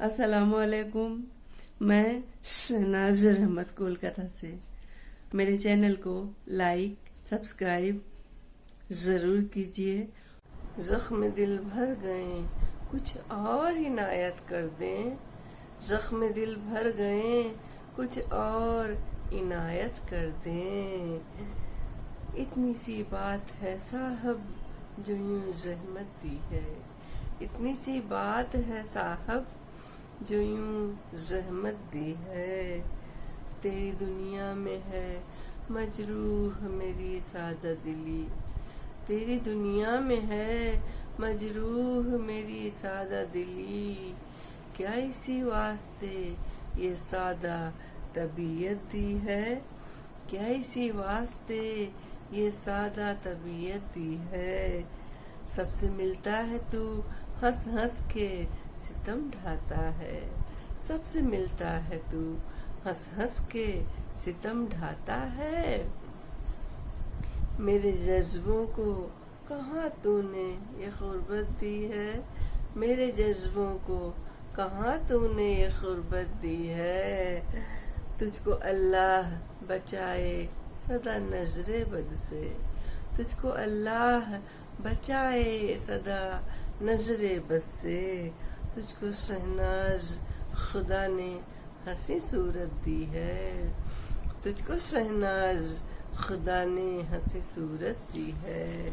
السلام علیکم. میں شہناز رحمت کولکاتہ سے. میرے چینل کو لائک سبسکرائب ضرور کیجیے. زخم دل بھر گئے کچھ اور عنایت کر دیں. زخم دل بھر گئے کچھ اور عنایت کر دیں. اتنی سی بات ہے صاحب جو یوں زحمت دی ہے. اتنی سی بات ہے صاحب جو یوں زحمت دی ہے. تیری دنیا میں ہے مجروح میری سادہ دلی. تیری دنیا میں ہے مجروح میری سادہ دلی. کیا اسی واسطے یہ سادہ طبیعت دی ہے. کیا اسی واسطے یہ سادہ طبیعت دی ہے. سب سے ملتا ہے تو ہنس ہنس کے ستم ڈھاتا ہے. سب سے ملتا ہے تو ہنس ہنس کے ستم ڈھاتا ہے. میرے جذبوں کو کہاں تو نے یہ غربت دی ہے. میرے جذبوں کو کہاں تو نے یہ غربت دی ہے. تجھ کو اللہ بچائے سدا نظر بد سے. تجھ کو اللہ بچائے سدا نظر بد سے. تجھ کو شہناز خدا نے ہنسی صورت دی ہے. تجھ کو شہناز خدا نے ہنسی صورت دی ہے.